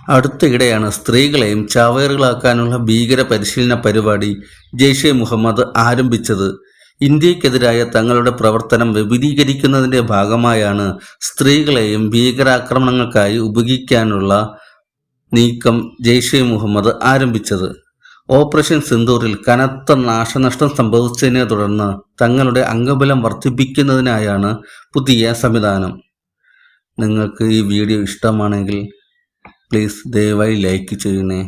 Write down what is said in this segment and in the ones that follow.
അടുത്തിടെയാണ് സ്ത്രീകളെയും ചാവേറുകളാക്കാനുള്ള ഭീകര പരിശീലന പരിപാടി ജെയ്ഷെ മുഹമ്മദ് ആരംഭിച്ചത്. ഇന്ത്യക്കെതിരായ തങ്ങളുടെ പ്രവർത്തനം വിപുലീകരിക്കുന്നതിന്റെ ഭാഗമായാണ് സ്ത്രീകളെയും ഭീകരാക്രമണങ്ങൾക്കായി ഉപയോഗിക്കാനുള്ള നീക്കം ജെയ്ഷെ മുഹമ്മദ് ആരംഭിച്ചത്. ഓപ്പറേഷൻ സിന്ദൂറിൽ കനത്ത നാശനഷ്ടം സംഭവിച്ചതിനെ തുടർന്ന് തങ്ങളുടെ അംഗബലം വർദ്ധിപ്പിക്കുന്നതിനായാണ് പുതിയ സംവിധാനം. നിങ്ങൾക്ക് ഈ വീഡിയോ ഇഷ്ടമാണെങ്കിൽ പ്ലീസ് ദയവായി ലൈക്ക് ചെയ്യണേ.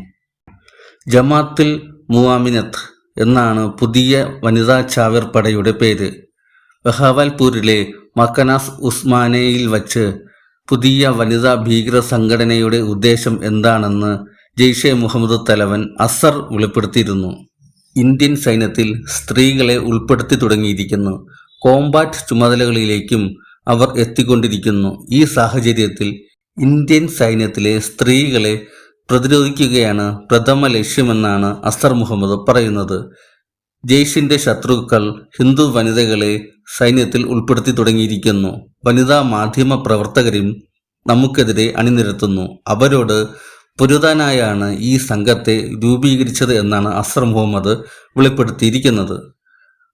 ജമാഅത്തുൽ മുഅ്മിനത്ത് എന്നാണ് പുതിയ വനിതാ ചാവേർ പടയുടെ പേര്. ബഹാവൽപൂരിലെ മക്കനാസ് ഉസ്മാനയിൽ വച്ച് പുതിയ വനിതാ ഭീകര സംഘടനയുടെ ഉദ്ദേശം എന്താണെന്ന് ജെയ്ഷെ മുഹമ്മദ് തലവൻ അസർ വെളിപ്പെടുത്തിയിരുന്നു. ഇന്ത്യൻ സൈന്യത്തിൽ സ്ത്രീകളെ ഉൾപ്പെടുത്തി തുടങ്ങിയിരിക്കുന്നു. കോംബാറ്റ് ചുമതലകളിലേക്കും അവർ എത്തിക്കൊണ്ടിരിക്കുന്നു. ഈ സാഹചര്യത്തിൽ ഇന്ത്യൻ സൈന്യത്തിലെ സ്ത്രീകളെ പ്രതിരോധിക്കുകയാണ് പ്രഥമ ലക്ഷ്യമെന്നാണ് അസർ മുഹമ്മദ് പറയുന്നത്. ജെയ്ഷിന്റെ ശത്രുക്കൾ ഹിന്ദു വനിതകളെ സൈന്യത്തിൽ ഉൾപ്പെടുത്തി തുടങ്ങിയിരിക്കുന്നു. വനിതാ മാധ്യമ പ്രവർത്തകരും നമുക്കെതിരെ അണിനിരത്തുന്നു. അവരോട് പൊരുതാനായാണ് ഈ സംഘത്തെ രൂപീകരിച്ചത് എന്നാണ് അസർ മുഹമ്മദ് വെളിപ്പെടുത്തിയിരിക്കുന്നത്.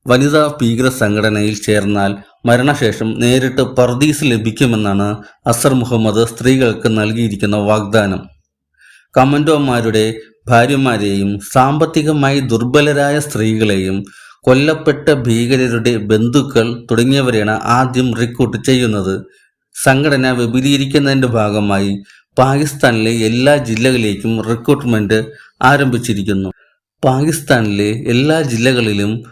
വനിതാ ഭീകര സംഘടനയിൽ ചേർന്നാൽ മരണശേഷം നേരിട്ട് പർദീസ് ലഭിക്കുമെന്നാണ് അസർ മുഹമ്മദ് സ്ത്രീകൾക്ക് നൽകിയിരിക്കുന്ന വാഗ്ദാനം. കമാൻഡോമാരുടെ ഭാര്യമാരെയും സാമ്പത്തികമായി ദുർബലരായ സ്ത്രീകളെയും കൊല്ലപ്പെട്ട ഭീകരരുടെ ബന്ധുക്കൾ തുടങ്ങിയവരെയാണ് ആദ്യം റിക്രൂട്ട് ചെയ്യുന്നത്. സംഘടന വിപുലീകരിക്കുന്നതിന്റെ ഭാഗമായി പാകിസ്ഥാനിലെ എല്ലാ ജില്ലകളിലേക്കും റിക്രൂട്ട്മെന്റ് ആരംഭിച്ചിരിക്കുന്നു. പാകിസ്ഥാനിലെ എല്ലാ ജില്ലകളിലും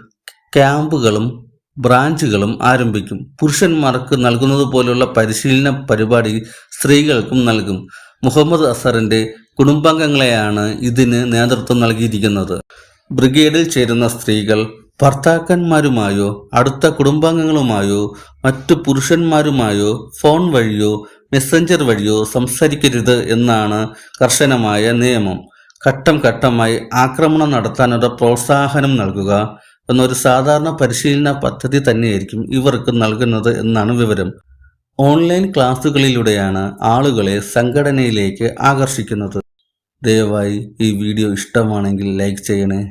ക്യാമ്പുകളും ബ്രാഞ്ചുകളും ആരംഭിക്കും. പുരുഷന്മാർക്ക് നൽകുന്നത് പോലുള്ള പരിശീലന പരിപാടി സ്ത്രീകൾക്കും നൽകും. മുഹമ്മദ് അസറിന്റെ കുടുംബാംഗങ്ങളെയാണ് ഇതിന് നേതൃത്വം നൽകിയിരിക്കുന്നത്. ബ്രിഗേഡിൽ ചേരുന്ന സ്ത്രീകൾ ഭർത്താക്കന്മാരുമായോ അടുത്ത കുടുംബാംഗങ്ങളുമായോ മറ്റു പുരുഷന്മാരുമായോ ഫോൺ വഴിയോ മെസ്സഞ്ചർ വഴിയോ സംസാരിക്കരുത് എന്നാണ് കർശനമായ നിയമം. ഘട്ടം ഘട്ടമായി ആക്രമണം നടത്താനുള്ള പ്രോത്സാഹനം നൽകുക എന്നൊരു സാധാരണ പരിശീലന പദ്ധതി തന്നെയായിരിക്കും ഇവർക്ക് നൽകുന്നത് എന്നാണ് വിവരം. ഓൺലൈൻ ക്ലാസുകളിലൂടെയാണ് ആളുകളെ സംഘടനയിലേക്ക് ആകർഷിക്കുന്നത്. ദയവായി ഈ വീഡിയോ ഇഷ്ടമാണെങ്കിൽ ലൈക്ക് ചെയ്യണേ.